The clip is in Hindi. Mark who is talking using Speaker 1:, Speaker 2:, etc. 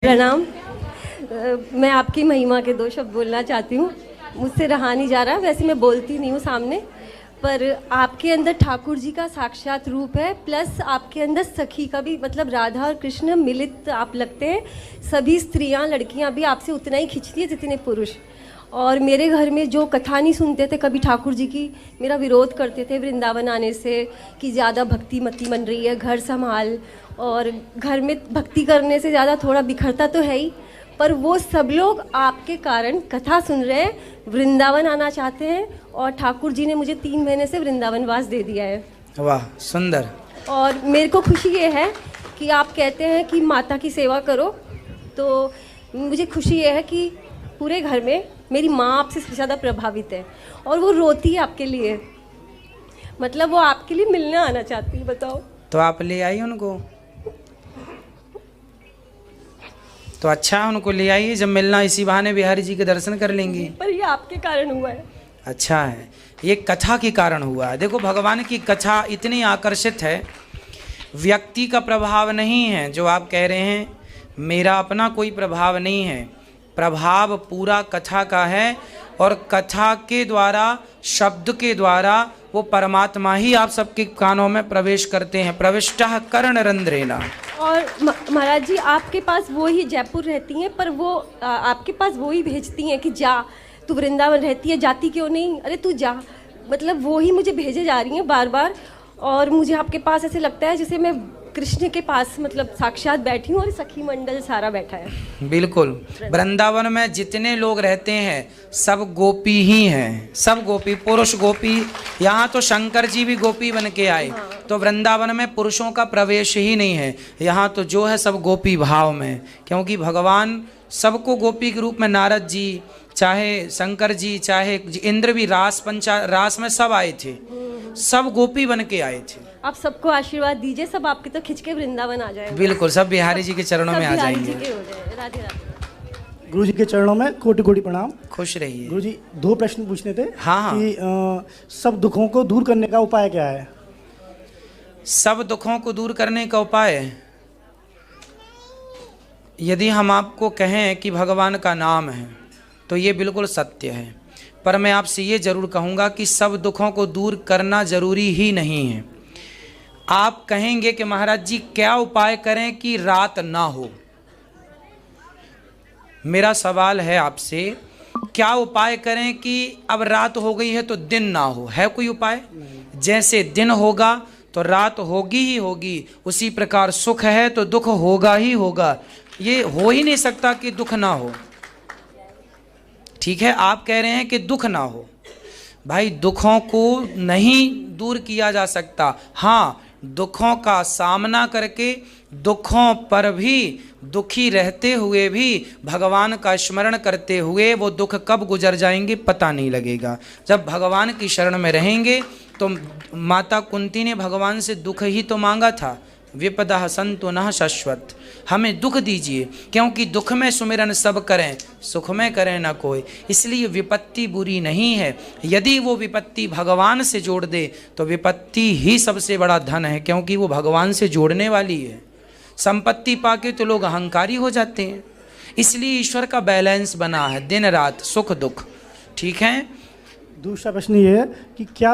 Speaker 1: प्रणाम। मैं आपकी महिमा के दो शब्द बोलना चाहती हूँ। मुझसे रहा नहीं जा रहा, वैसे मैं बोलती नहीं हूँ सामने, पर आपके अंदर ठाकुर जी का साक्षात रूप है, प्लस आपके अंदर सखी का भी, मतलब राधा और कृष्ण मिलित आप लगते हैं। सभी स्त्रियाँ लड़कियाँ भी आपसे उतना ही खिंचती है जितने पुरुष। और मेरे घर में जो कथा नहीं सुनते थे कभी ठाकुर जी की, मेरा विरोध करते थे वृंदावन आने से कि ज़्यादा भक्ति मती बन रही है, घर संभाल। और घर में भक्ति करने से ज़्यादा थोड़ा बिखरता तो है ही, पर वो सब लोग आपके कारण कथा सुन रहे हैं, वृंदावन आना चाहते हैं, और ठाकुर जी ने मुझे 3 महीने से वृंदावन वास दे दिया है।
Speaker 2: वाह, सुंदर।
Speaker 1: और मेरे को खुशी ये है कि आप कहते हैं कि माता की सेवा करो, तो मुझे खुशी ये है कि पूरे घर में मेरी माँ आपसे सबसे ज़्यादा प्रभावित है, और वो रोती है आपके लिए, मतलब वो आपके लिए मिलने आना चाहती है। बताओ।
Speaker 2: तो आप ले आई उनको, तो अच्छा है, उनको ले आइए। जब मिलना, इसी बहाने बिहारी जी के दर्शन कर लेंगी।
Speaker 1: पर ये आपके कारण हुआ है।
Speaker 2: अच्छा है, ये कथा के कारण हुआ है। देखो, भगवान की कथा इतनी आकर्षित है, व्यक्ति का प्रभाव नहीं है जो आप कह रहे हैं, मेरा अपना कोई प्रभाव नहीं है। प्रभाव पूरा कथा का है, और कथा के द्वारा, शब्द के द्वारा वो परमात्मा ही आप सबके कानों में प्रवेश करते हैं। प्रविष्टः कर्णरंध्रेण।
Speaker 1: और महाराज जी, आपके पास वो ही जयपुर रहती हैं, पर वो आपके पास वो ही भेजती हैं कि जा, तू वृंदावन रहती है, जाती क्यों नहीं, अरे तू जा, मतलब वो ही मुझे भेजे जा रही हैं बार बार। और मुझे आपके पास ऐसे लगता है जैसे मैं कृष्ण के पास, मतलब साक्षात बैठी हूँ, और सखी मंडल सारा बैठा है।
Speaker 2: बिल्कुल, वृंदावन में जितने लोग रहते हैं सब गोपी ही हैं, सब गोपी, पुरुष गोपी। यहाँ तो शंकर जी भी गोपी बन के आए। हाँ। तो वृंदावन में पुरुषों का प्रवेश ही नहीं है। यहाँ तो जो है सब गोपी भाव में, क्योंकि भगवान सबको गोपी के रूप में, नारद जी, चाहे शंकर जी, चाहे इंद्र भी, रास में सब आए थे, सब गोपी बन के आए थे।
Speaker 1: आप सबको आशीर्वाद दीजिए, सब आपके तो खिंच के वृंदावन आ जाएंगे।
Speaker 2: बिल्कुल, सब बिहारी जी के चरणों में आ जाएंगे।
Speaker 1: राधे राधे।
Speaker 3: गुरु जी के चरणों में कोटि कोटि प्रणाम।
Speaker 2: खुश रहिए।
Speaker 3: गुरु जी, 2 प्रश्न पूछने थे।
Speaker 2: हाँ।
Speaker 3: कि सब दुखों को दूर करने का उपाय क्या है?
Speaker 2: सब दुखों को दूर करने का उपाय, यदि हम आपको कहें कि भगवान का नाम है तो ये बिल्कुल सत्य है, पर मैं आपसे ये जरूर कहूँगा कि सब दुखों को दूर करना जरूरी ही नहीं है। आप कहेंगे कि महाराज जी क्या उपाय करें कि रात ना हो। मेरा सवाल है आपसे, क्या उपाय करें कि अब रात हो गई है तो दिन ना हो? है कोई उपाय? जैसे दिन होगा तो रात होगी ही होगी, उसी प्रकार सुख है तो दुख होगा ही होगा। ये हो ही नहीं सकता कि दुख ना हो। ठीक है, आप कह रहे हैं कि दुख ना हो। भाई, दुखों को नहीं दूर किया जा सकता। हाँ, दुखों का सामना करके, दुखों पर भी दुखी रहते हुए भी भगवान का स्मरण करते हुए वो दुख कब गुजर जाएंगे पता नहीं लगेगा। जब भगवान की शरण में रहेंगे तो माता कुंती ने भगवान से दुख ही तो मांगा था, विपदा संतु नः शश्वत, हमें दुख दीजिए, क्योंकि दुख में सुमिरन सब करें, सुख में करें ना कोई। इसलिए विपत्ति बुरी नहीं है, यदि वो विपत्ति भगवान से जोड़ दे तो विपत्ति ही सबसे बड़ा धन है, क्योंकि वो भगवान से जोड़ने वाली है। संपत्ति पाके तो लोग अहंकारी हो जाते हैं। इसलिए ईश्वर का बैलेंस बना है, दिन रात, सुख दुख। ठीक है।
Speaker 3: दूसरा प्रश्न ये है कि क्या